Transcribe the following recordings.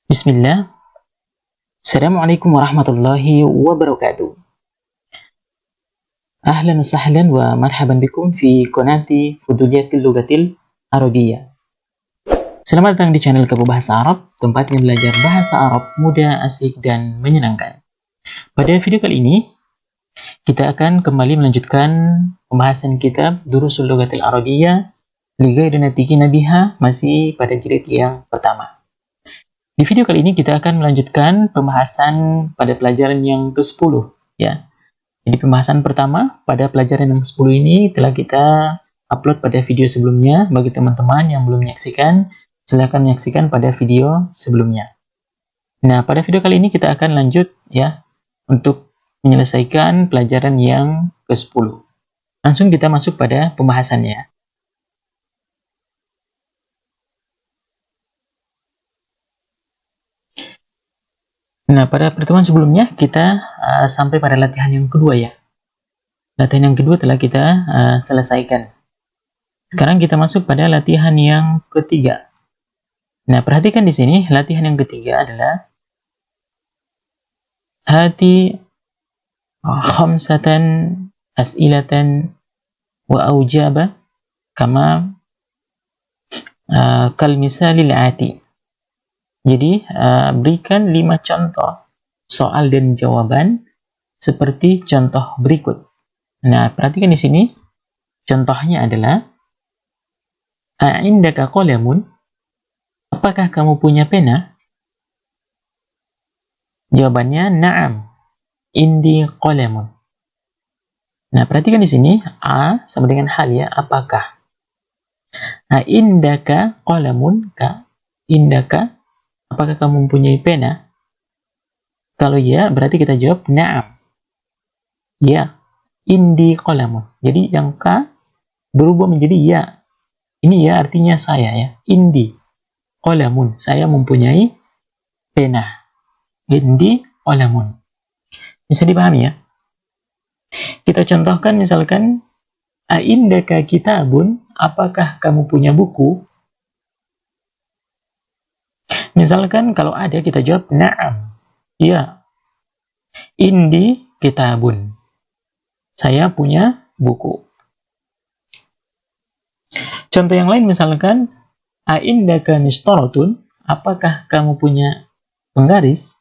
Bismillah. Assalamualaikum warahmatullahi wabarakatuh. Ahlan wa sahlan wa marhaban bikum fi qanati Fuduliyatil Lughatil Arabiyyah. Selamat datang di channel Kamu Bahasa Arab, tempatnya belajar bahasa Arab mudah, asik, dan menyenangkan. Pada video kali ini, kita akan kembali melanjutkan pembahasan kitab Durusul Lughatil Arabiyyah li ghairi natiqina biha, masih pada jilid yang pertama. Di video kali ini kita akan melanjutkan pembahasan pada pelajaran yang ke-10 ya. Jadi pembahasan pertama pada pelajaran yang ke-10 ini telah kita upload pada video sebelumnya. Bagi teman-teman yang belum menyaksikan, silakan menyaksikan pada video sebelumnya. Nah, pada video kali ini kita akan lanjut ya untuk menyelesaikan pelajaran yang ke-10. Langsung kita masuk pada pembahasannya. Nah, pada pertemuan sebelumnya kita sampai pada latihan yang kedua ya. Latihan yang kedua telah kita selesaikan. Sekarang kita masuk pada latihan yang ketiga. Nah, perhatikan di sini latihan yang ketiga adalah hati khamsatan as'ilatan wa aujaba kama kal misalil ati. Jadi, berikan 5 contoh soal dan jawaban seperti contoh berikut. Nah, perhatikan di sini. Contohnya adalah, A'indaka qalamun? Apakah kamu punya pena? Jawabannya, na'am. Indi qalamun. Nah, perhatikan di sini. A sama dengan hal ya, apakah. A'indaka qalamun? Ka? Indaka? Apakah kamu mempunyai pena? Kalau ya, berarti kita jawab na'am. Ya, indi qalamun. Jadi yang ka berubah menjadi ya. Ini ya artinya saya ya. Indi qalamun. Saya mempunyai pena. Indi qalamun. Bisa dipahami ya? Kita contohkan misalkan, A'indaka kitabun? Apakah kamu punya buku? Misalkan kalau ada kita jawab na'am. Ya. Indi kitabun. Saya punya buku. Contoh yang lain misalkan, A'indaka mistoratun? Apakah kamu punya penggaris?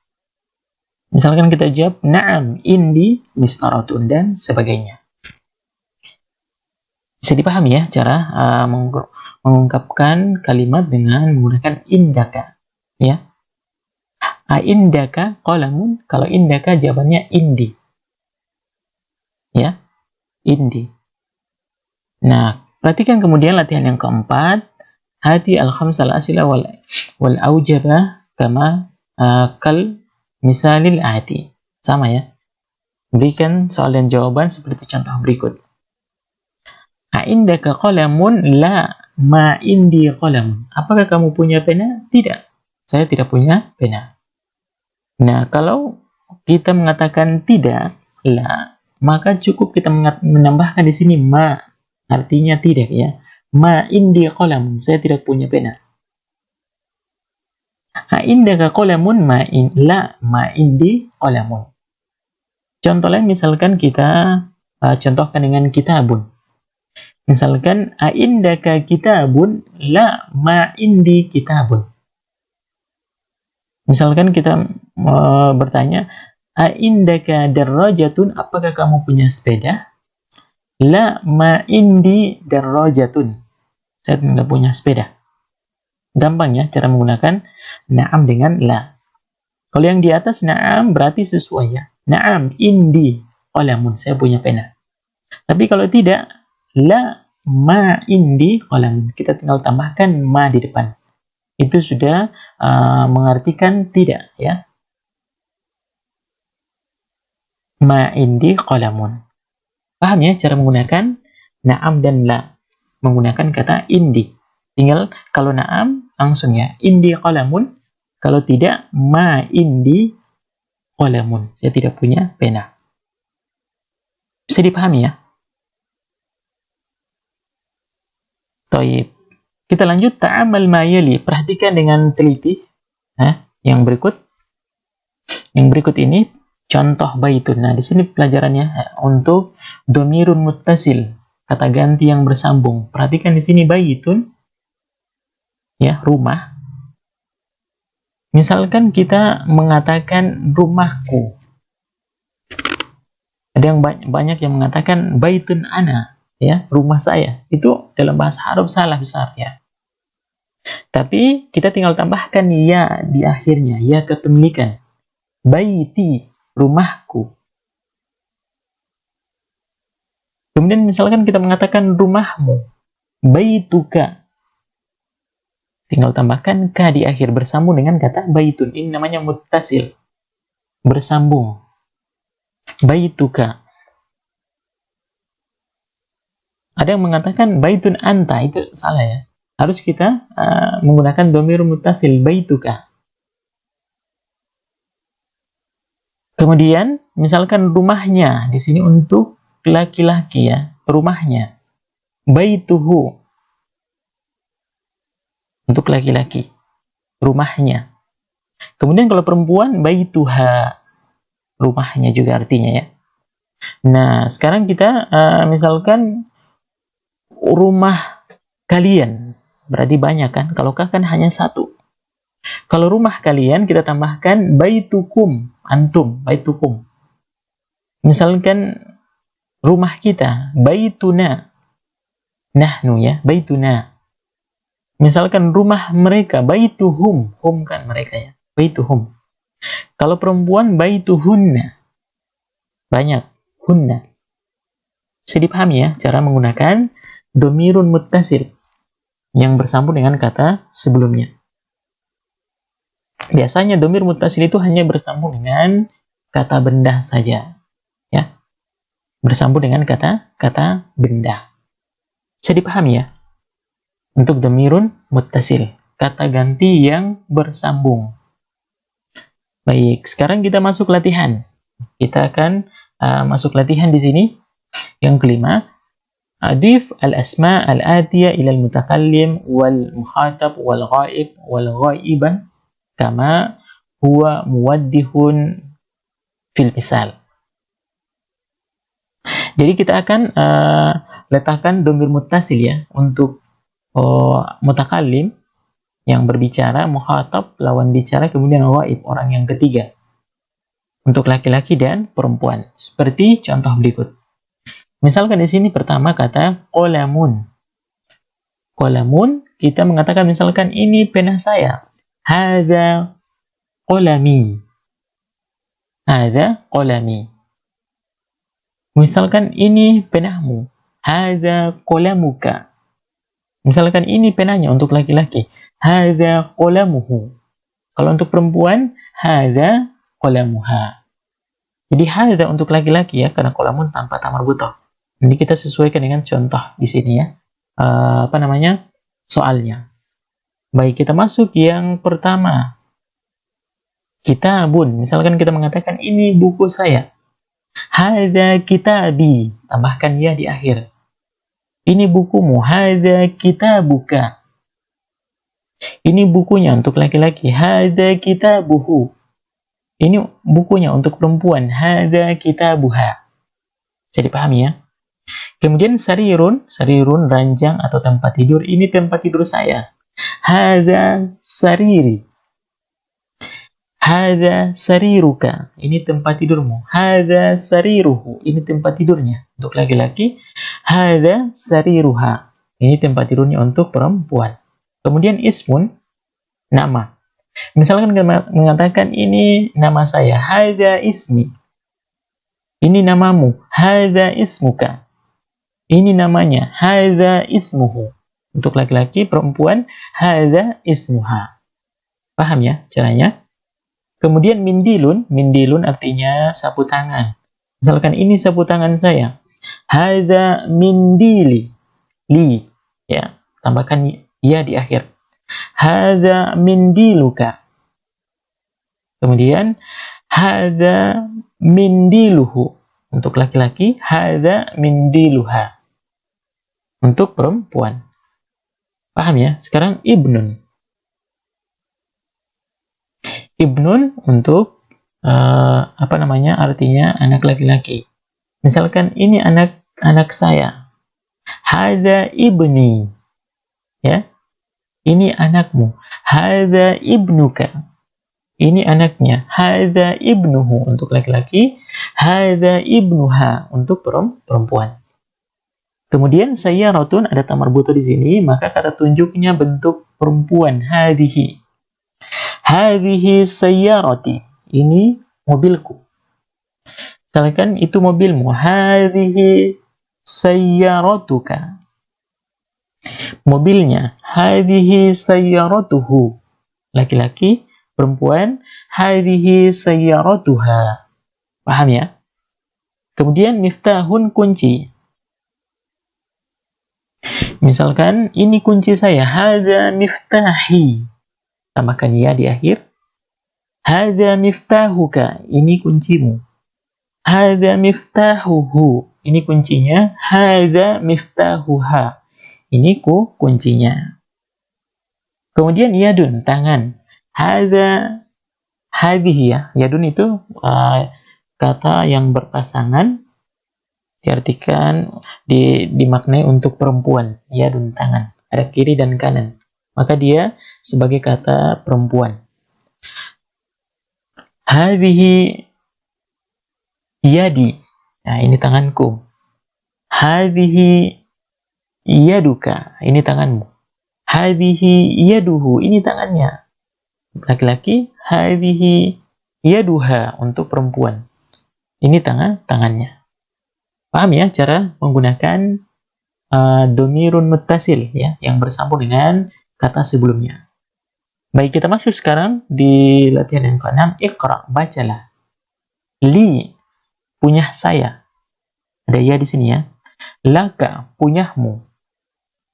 Misalkan kita jawab na'am indi mistoratun dan sebagainya. Bisa dipahami ya cara mengungkapkan kalimat dengan menggunakan indaka. Ya. A'indaka qalamun? Kalau indaka jawabannya indi. Ya, indi. Nah, perhatikan kemudian latihan yang keempat. Hati al-khamsal asila wal aujabah kama kal misalil ati. Sama ya. Berikan soal dan jawaban seperti contoh berikut. A'indaka qalamun? La, ma indi qalamun. Apakah kamu punya pena? Tidak. Saya tidak punya pena. Nah, kalau kita mengatakan tidak, la, maka cukup kita menambahkan di sini ma, artinya tidak ya. Ma indi qalamun, saya tidak punya pena. Indaka qalamun? La, ma indi qalamun. Contoh lain misalkan kita contohkan dengan kitabun. Misalkan indaka kitabun? La, ma indi kitabun. Misalkan kita bertanya, A'indaka darrajatun? Apakah kamu punya sepeda? La, ma indi darrajatun. Saya tidak punya sepeda. Gampang ya cara menggunakan na'am dengan la. Kalau yang di atas na'am berarti sesuai ya. Na'am indi qalamun. Saya punya pena. Tapi kalau tidak, la, ma indi qalamun. Kita tinggal tambahkan ma di depan. Itu sudah mengartikan tidak ya. Ma indi qalamun. Paham ya cara menggunakan na'am dan la, menggunakan kata indi. Tinggal kalau na'am langsung ya indi qalamun, kalau tidak ma indi qalamun. Saya tidak punya pena. Bisa dipahami ya? Taib. Kita lanjut ta'amal ma yali. Perhatikan dengan teliti Yang berikut ini contoh baitun. Nah, di sini pelajarannya untuk domirun muttasil, kata ganti yang bersambung. Perhatikan di sini baitun, ya, rumah. Misalkan kita mengatakan rumahku. Ada yang banyak yang mengatakan baitun ana, ya, rumah saya. Itu dalam bahasa Arab salah besar, ya. Tapi kita tinggal tambahkan ya di akhirnya, ya kepemilikan. Baiti, rumahku. Kemudian misalkan kita mengatakan rumahmu, baituka. Tinggal tambahkan ka di akhir bersambung dengan kata baitun. Ini namanya muttasil, bersambung. Baituka. Ada yang mengatakan baitun anta, itu salah, ya. Harus kita menggunakan domir muttasil, baituka. Kemudian misalkan rumahnya di sini untuk laki-laki, ya, rumahnya. Baituhu. Untuk laki-laki, rumahnya. Kemudian kalau perempuan, baituha, rumahnya juga artinya, ya. Nah, sekarang kita misalkan rumah kalian, berarti banyak kan? Kalau kah kan hanya satu. Kalau rumah kalian kita tambahkan baitukum, antum, baitukum. Misalkan rumah kita, baituna, nahnu, ya, baituna. Misalkan rumah mereka, baituhum, hum kan mereka, ya, baituhum. Kalau perempuan, baituhunna, banyak, hunna. Bisa dipahami, ya, cara menggunakan domirun muttasil yang bersambung dengan kata sebelumnya. Biasanya domir muttasil itu hanya bersambung dengan kata benda saja, ya, bersambung dengan kata benda. Bisa dipahami, ya, untuk domirun muttasil, kata ganti yang bersambung. Baik, sekarang kita masuk latihan. Kita akan masuk latihan di sini. Yang kelima, adif al-asma al-atiya ila al-mutakallim wal mukhatab wal ghaib wal ghaiban kama huwa muwaddihun fil misal. Jadi kita akan letakkan domir muttasil, ya, untuk mutakallim yang berbicara, mukhatab lawan bicara, kemudian ghaib orang yang ketiga. Untuk laki-laki dan perempuan. Seperti contoh berikut. Misalkan di sini pertama kata qalamun. Qalamun, kita mengatakan misalkan ini pena saya. Hadza qalami. Hadza qalami. Misalkan ini penahmu. Hadza qalamuka. Misalkan ini penanya untuk laki-laki. Hadza qalamuhu. Kalau untuk perempuan, hadza qalamuha. Jadi hadza untuk laki-laki, ya, karena qalamun tanpa ta marbuthah. Ini kita sesuaikan dengan contoh di sini, ya. Soalnya. Baik, kita masuk yang pertama. Kitabun. Misalkan kita mengatakan ini buku saya. Hadza kitabi. Tambahkan ya di akhir. Ini bukumu, hadza kitabuka. Ini bukunya untuk laki-laki, hadza kitabuhu. Ini bukunya untuk perempuan, hadza kitabuha. Bisa dipahami, ya? Kemudian sarirun ranjang atau tempat tidur. Ini tempat tidur saya. Hadza sariri. Hadza sariruka. Ini tempat tidurmu. Hadza sariruhu. Ini tempat tidurnya. Untuk laki-laki, hadza sariruha. Ini tempat tidurnya untuk perempuan. Kemudian ismun, nama. Misalkan kita mengatakan ini nama saya. Hadza ismi. Ini namamu. Hadza ismuka. Ini namanya. Hadza ismuhu. Untuk laki-laki, perempuan, hadza ismuha. Paham, ya, caranya? Kemudian mindilun artinya sapu tangan. Misalkan ini sapu tangan saya. Hadza mindili. Li, ya, tambahkan ya di akhir. Hadza mindiluka. Kemudian hadza mindiluhu. Untuk laki-laki, hadza mindiluha. Untuk perempuan. Paham, ya? Sekarang ibnun. Ibnun untuk artinya anak laki-laki. Misalkan ini anak saya. Hadza ibni. Ya. Ini anakmu. Hadza ibnuka. Ini anaknya. Hadza ibnuhu untuk laki-laki. Hadza ibnuha untuk perempuan. Kemudian sayyaratun ada ta marbuto di sini, maka kata tunjuknya bentuk perempuan. Hadhihi. Hadhihi sayyarati. Ini mobilku. Misalkan itu mobilmu. Hadhihi sayyaratuka. Mobilnya. Hadhihi sayyaratuhu. Laki-laki, perempuan. Hadhihi sayyaratuha. Paham ya? Kemudian miftahun kunci. Misalkan ini kunci saya. Hadza miftahi. Tambahkan ya di akhir. Hadza miftahuka. Ini kuncimu. Hadza miftahuhu. Ini kuncinya. Hadza miftahuha. Ini kuncinya. Kemudian yadun, tangan. Hadza hadhihi ya. Yadun itu kata yang berpasangan, diartikan dimaknai untuk perempuan. Yadun, tangan. Ada kiri dan kanan. Maka dia sebagai kata perempuan. Hadhihi yadi. Nah, ini tanganku. Hadhihi yaduka. Ini tanganmu. Hadhihi yaduhu. Ini tangannya. Laki-laki. Hadhihi yaduha untuk perempuan. Ini tangannya. Paham ya cara menggunakan domirun muttasil ya, yang bersambung dengan kata sebelumnya. Baik, kita masuk sekarang di latihan yang ke-6. Iqra, bacalah. Li, punya saya. Ada ya di sini ya. Laka, punyamu.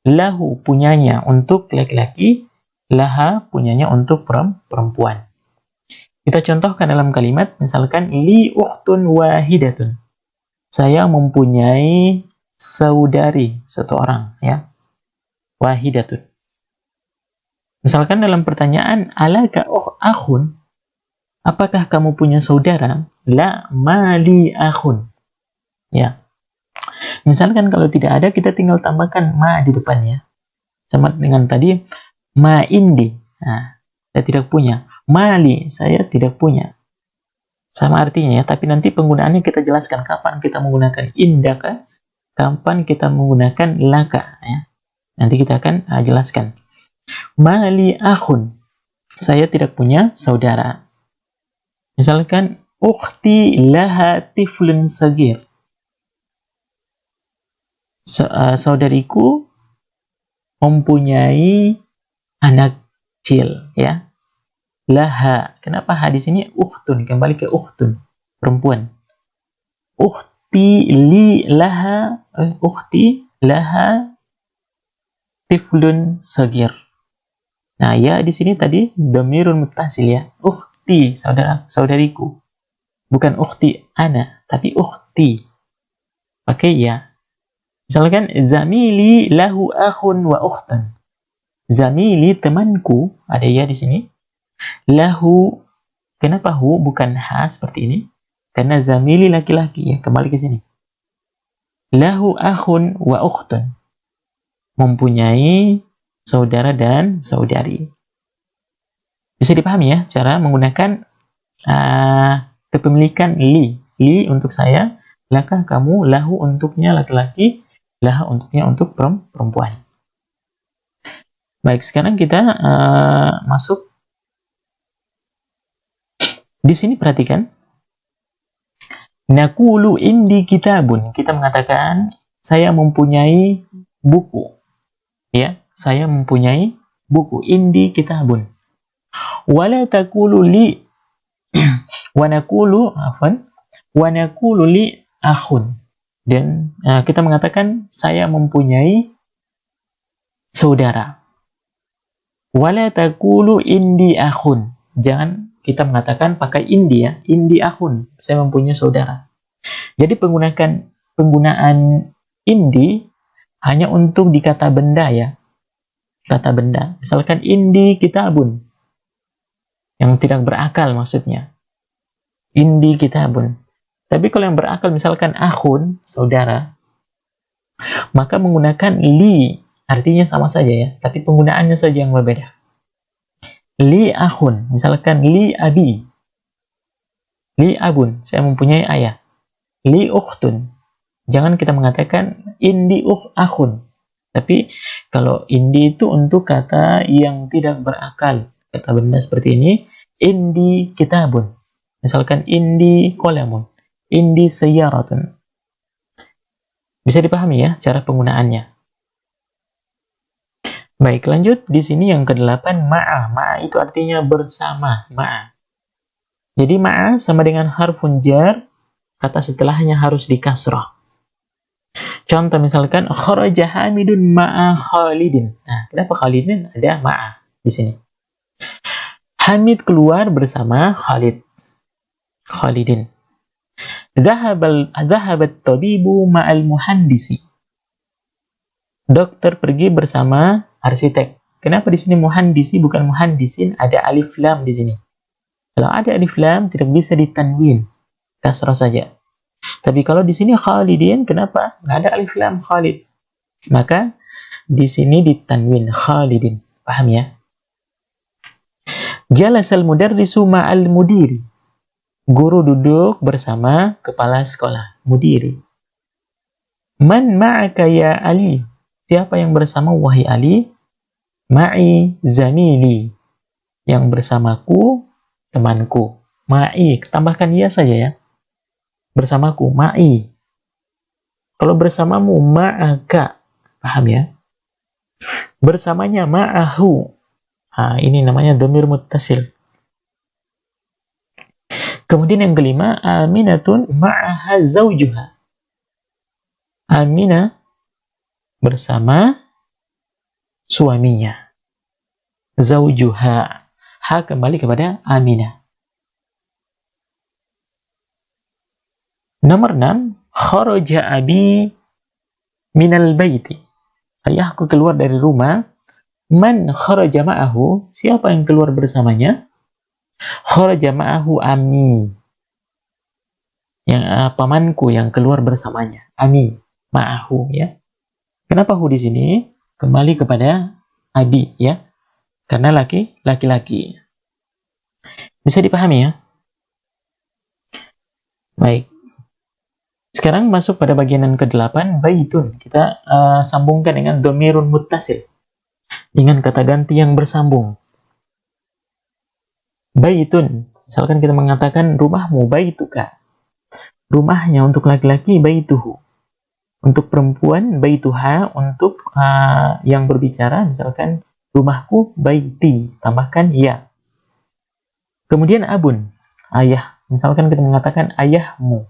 Lahu, punyanya untuk laki-laki. Laha, punyanya untuk perempuan. Kita contohkan dalam kalimat, misalkan li ukhtun wahidatun. Saya mempunyai saudari satu orang ya. Wahidatun. Misalkan dalam pertanyaan, alaka akhun, apakah kamu punya saudara? La mali akhun. Ya. Misalkan kalau tidak ada, kita tinggal tambahkan ma di depannya. Sama dengan tadi, ma indi. Nah, saya tidak punya. Mali, saya tidak punya. Sama artinya ya, tapi nanti penggunaannya kita jelaskan kapan kita menggunakan indaka, kapan kita menggunakan laka. Ya. Nanti kita akan jelaskan. Mali akhun, saya tidak punya saudara. Misalkan, ukhti laha tiflun sagir. Saudariku mempunyai anak kecil, ya. Laha, kenapa ha di sini ukhtun? Kembali ke ukhtun, perempuan. Ukhti laha tiflun sagir. Nah, ya di sini tadi dhamirun muttasil ya. Ukhti, saudariku. Bukan ukhti ana, tapi ukhti. Pakai ya. Misalkan zamili lahu akhun wa ukhtan. Zamili, temanku, ada ya di sini. Lahu, kenapa hu bukan ha seperti ini? Karena zamili laki-laki ya, kembali ke sini. Lahu akhun wa ukhtun. Mempunyai saudara dan saudari. Bisa dipahami ya cara menggunakan kepemilikan li. Li untuk saya, laka kamu, lahu untuknya laki-laki, laha untuknya untuk perempuan. Baik, sekarang kita masuk. Di sini perhatikan. Naqulu indi kitabun. Kita mengatakan saya mempunyai buku. Ya, saya mempunyai buku. Indi kitabun. Wala taqulu li wa naqulu li akhun. Dan kita mengatakan saya mempunyai saudara. Wala taqulu indi akhun. Jangan kita mengatakan pakai indi ya. Indi akhun. Saya mempunyai saudara. Jadi penggunaan indi hanya untuk di kata benda ya. Kata benda. Misalkan indi kitabun. Yang tidak berakal maksudnya. Indi kitabun. Tapi kalau yang berakal misalkan akhun, saudara, maka menggunakan li, artinya sama saja ya, tapi penggunaannya saja yang berbeda. Li akhun, misalkan li abi. Li abun, saya mempunyai ayah. Li ukhtun. Jangan kita mengatakan indi akhun. Tapi kalau indi itu untuk kata yang tidak berakal. Kata benda seperti ini, indi kitabun. Misalkan indi qalamun, indi sayyaratun. Bisa dipahami ya cara penggunaannya. Baik, lanjut di sini yang ke-8 ma'a. Ma'a itu artinya bersama, ma'a. Jadi ma'a sama dengan harfun jar, kata setelahnya harus dikasrah. Contoh misalkan kharaja Hamidun ma'a Khalidin. Nah, kenapa Khalidin ada ma'a di sini? Hamid keluar bersama Khalidin. Dhahabat tabibu ma'al muhandisi. Dokter pergi bersama arsitek. Kenapa di sini muhandisi bukan muhandisin? Ada alif lam di sini. Kalau ada alif lam tidak bisa ditanwin, kasrah saja. Tapi kalau di sini Khalidin, kenapa? Nggak ada alif lam Khalid. Maka di sini ditanwin Khalidin. Paham ya? Jalasal mudarrisu ma'al mudiri. Guru duduk bersama kepala sekolah, mudiri. Man ma'aka ya Ali? Siapa yang bersama wahai Ali? Ma'i zamili. Yang bersamaku, temanku. Ma'i, tambahkan ya saja ya. Bersamaku, ma'i. Kalau bersamamu, ma'aka. Paham ya? Bersamanya, ma'ahu. Nah, ini namanya dhamir muttasil. Kemudian yang kelima, Aminatun ma'aha zawjuha. Aminah bersama suaminya. Zawjuha. Ha kembali kepada Aminah. Nomor 6, kharaja abi minal baiti. Ayahku keluar dari rumah. Man kharaja ma'ahu. Siapa yang keluar bersamanya? Kharaja ma'ahu ami. Yang pamanku yang keluar bersamanya. Ami, ma'ahu ya. Kenapa hu di sini? Kembali kepada abi ya. Karena laki-laki. Bisa dipahami ya? Baik. Sekarang masuk pada bagian yang ke-8, baitun. Kita sambungkan dengan dhamirun muttasil. Dengan kata ganti yang bersambung. Baitun, misalkan kita mengatakan rumahmu baituka. Rumahnya untuk laki-laki baituhu. Untuk perempuan baituha, untuk yang berbicara misalkan rumahku baiti, tambahkan ya. Kemudian abun, ayah. Misalkan kita mengatakan ayahmu.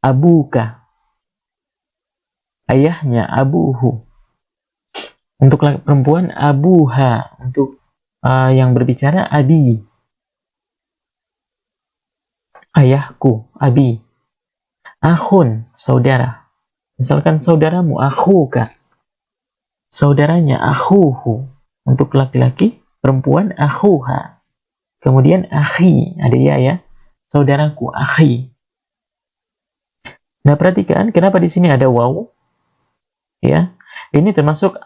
Abuka. Ayahnya abuhu. Untuk perempuan abuha, untuk yang berbicara abi. Ayahku, abi. Akhun, saudara. Misalkan saudaramu, akhuka. Saudaranya, akhuhu. Untuk laki-laki, perempuan, akhuha. Kemudian akhi, ada ya. Saudaraku, akhi. Nah, perhatikan kenapa di sini ada waw. Ya. Ini termasuk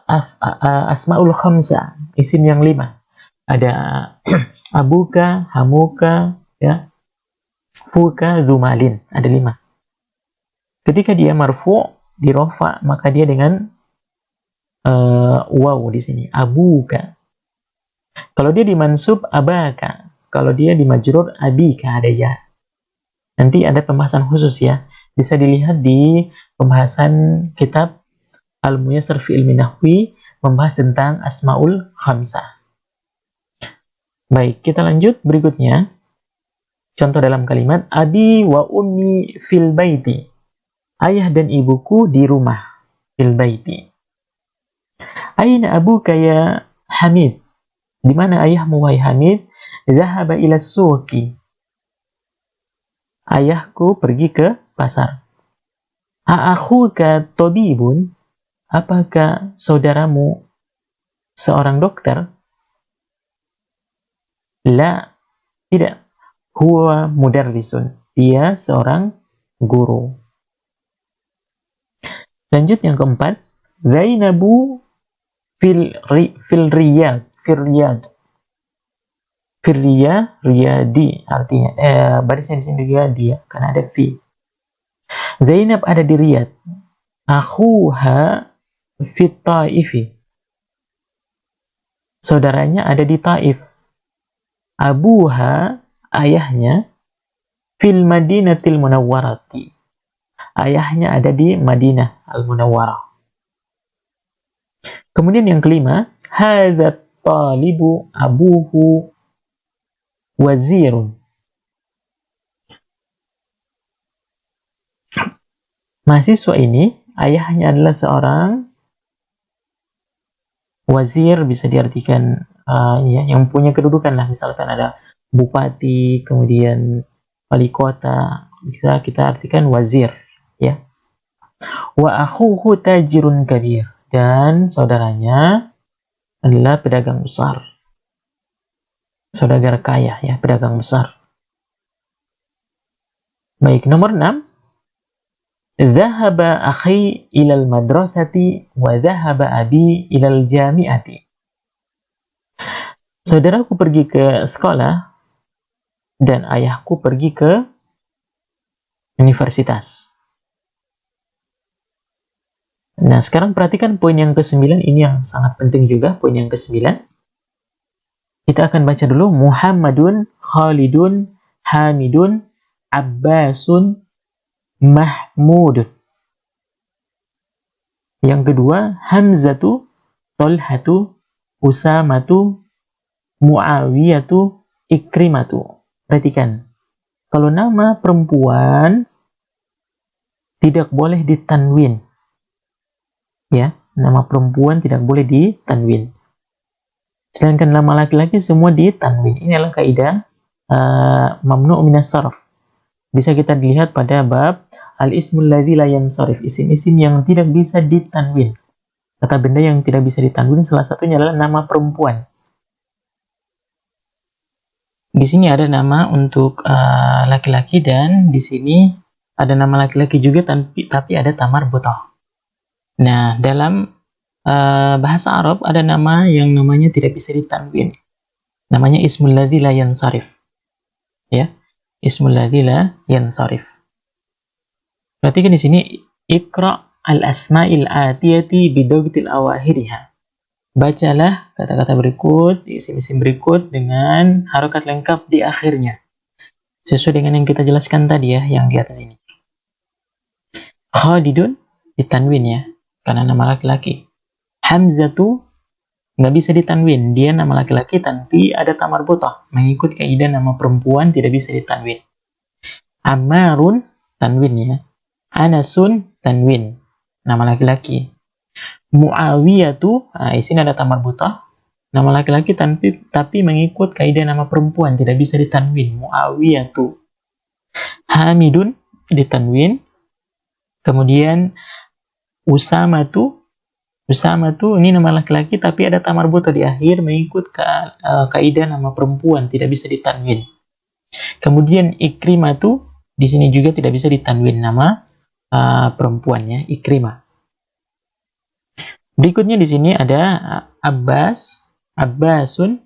asmaul khamsa, isim yang 5. Ada abuka, hamuka, ya. Fuka, zumalin, ada 5. Ketika dia marfu, dirofa, maka dia dengan waw di sini, abuka. Kalau dia dimansub, abaka. Kalau dia dimajrur, abika, ada ya. Nanti ada pembahasan khusus ya. Bisa dilihat di pembahasan kitab Al-Muyassar fi Ilmi Nahwi, membahas tentang Asmaul Khamsah. Baik, kita lanjut berikutnya. Contoh dalam kalimat, Abi wa ummi fil baiti. Ayah dan ibuku di rumah. Fil baiti. Aina abuka ya Hamid? Di mana ayahmu wahai Hamid? Zahaba ila suqi. Ayahku pergi ke pasar. A'akhuka tabibun? Apakah saudaramu seorang dokter? La, Tidak. Huwa mudarrisun. Dia seorang guru. Lanjut yang keempat. Zainabu fil riyad. Riyadi artinya barisnya di sini riyadi ya, karena ada fi. Zainab ada di Riyadh. Akhuha fit Taifi. Saudaranya ada di Taif. Abuha, ayahnya, fil Madinatil Munawwarati. Ayahnya ada di Madinah Al-Munawwarah. Kemudian yang kelima, hadza talibu abuhu wazirun. Mahasiswa ini, ayahnya adalah seorang wazir, bisa diartikan yang punya kedudukan lah. Misalkan ada bupati, kemudian wali kota, bisa kita artikan wazir. Ya. Wa akhuhu tajirun kabir. Dan saudaranya adalah pedagang besar. Saudagar kaya, ya, pedagang besar. Baik, nomor 6. Dhahaba akhi ilal madrasati wa dhahaba abi ilal jami'ati. Saudaraku pergi ke sekolah dan ayahku pergi ke universitas. Nah, sekarang perhatikan poin yang ke-9, ini yang sangat penting juga, poin yang ke-9. Kita akan baca dulu Muhammadun, Khalidun, Hamidun, Abbasun, Mahmud. Yang kedua, Hamzatu, Tolhatu, Usamatu, Muawiyatu, Ikrimatu. Perhatikan, kalau nama perempuan tidak boleh ditanwin. Ya, nama perempuan tidak boleh ditanwin. Sedangkan nama laki-laki semua ditanwin. Ini adalah kaidah mamnu' minas sarf. Bisa kita dilihat pada bab al-ismul ladzi la yansarif, isim-isim yang tidak bisa ditanwin. Kata benda yang tidak bisa ditanwin salah satunya adalah nama perempuan. Di sini ada nama untuk laki-laki dan di sini ada nama laki-laki juga tapi ada tamar butoh. Nah, dalam bahasa Arab ada nama yang namanya tidak bisa ditanwin. Namanya ismul ladzi la yansarif. Ya. Ismul ladzi la yansarif. Perhatikan di sini Iqra al-asma'il atiyati bidogtil awahiriha. Bacalah kata-kata berikut, isim-isim berikut dengan harokat lengkap di akhirnya. Sesuai dengan yang kita jelaskan tadi ya, yang di atas ini. Khalidun ditanwin ya, karena nama laki-laki. Hamzatu nggak bisa ditanwin, dia nama laki-laki tapi ada tamar butoh, mengikut kaidah nama perempuan tidak bisa ditanwin. Ammarun tanwin ya. Anasun tanwin, nama laki-laki. Muawiyatu, di sini ada tamar butoh, nama laki-laki tapi mengikut kaidah nama perempuan tidak bisa ditanwin. Muawiyatu. Hamidun ditanwin. Kemudian Usamatu ini nama laki-laki tapi ada tamar butoh di akhir mengikut kaidah nama perempuan tidak bisa ditanwin. Kemudian Ikrimatu di sini juga tidak bisa ditanwin nama perempuannya, Ikrimah. Berikutnya di sini ada Abbasun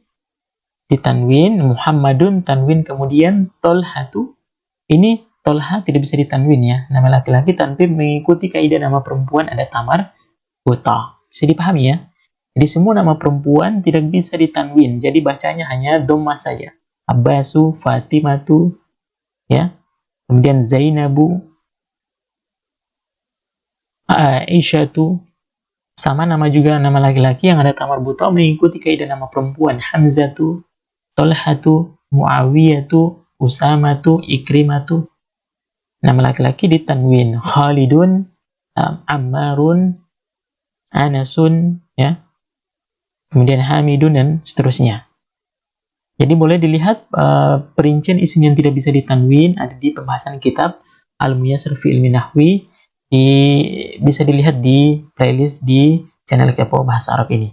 ditanwin, Muhammadun tanwin, kemudian Tolhatu. Ini Tolha tidak bisa ditanwin ya, nama laki-laki tapi mengikuti kaidah nama perempuan ada tamar butoh. Bisa dipahami ya? Jadi semua nama perempuan tidak bisa ditanwin. Jadi bacanya hanya dhammah saja. Abbasu, Fatimatu, ya. Kemudian Zainabu, Aisyatu. Sama nama juga nama laki-laki yang ada tamar butoh mengikuti kaidah nama perempuan. Hamzatu, Tolhatu, Muawiyatu, Usamatu, Ikrimatu. Nama laki-laki ditanwin. Khalidun, Ammarun, Anasun, ya. Kemudian Hamidun dan seterusnya. Jadi boleh dilihat perincian isim yang tidak bisa ditanwin ada di pembahasan kitab Al-Muyassar fi Ilmi Nahwi, bisa dilihat di playlist di channel Kepo Bahasa Arab ini.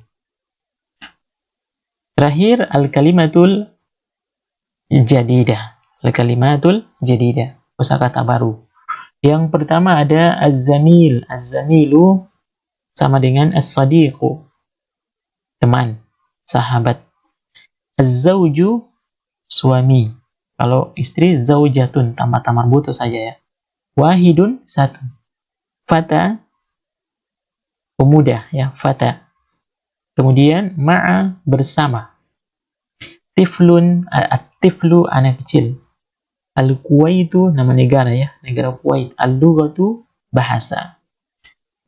Terakhir al-kalimatul jadidah. Al-kalimatul jadidah, kosakata baru. Yang pertama ada az-zamil. Az-zamilu sama dengan as-sadiqu, teman, sahabat. Az-zawju, suami. Kalau istri, zaujatun, tambah marbuto saja ya. Wahidun, satu. Fata, pemuda ya, fata. Kemudian ma'a, bersama. Tiflun, at-tiflu, anak kecil. Al-Kuwaitu, nama negara ya, negara Kuwait. Al-lughatu, bahasa.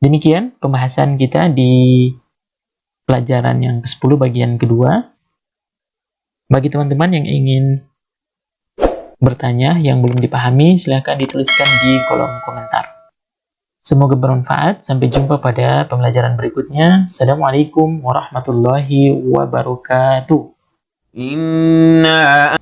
Demikian pembahasan kita di pelajaran yang ke-10 bagian kedua. Bagi teman-teman yang ingin bertanya yang belum dipahami, silakan dituliskan di kolom komentar. Semoga bermanfaat. Sampai jumpa pada pembelajaran berikutnya. Assalamualaikum warahmatullahi wabarakatuh. Inna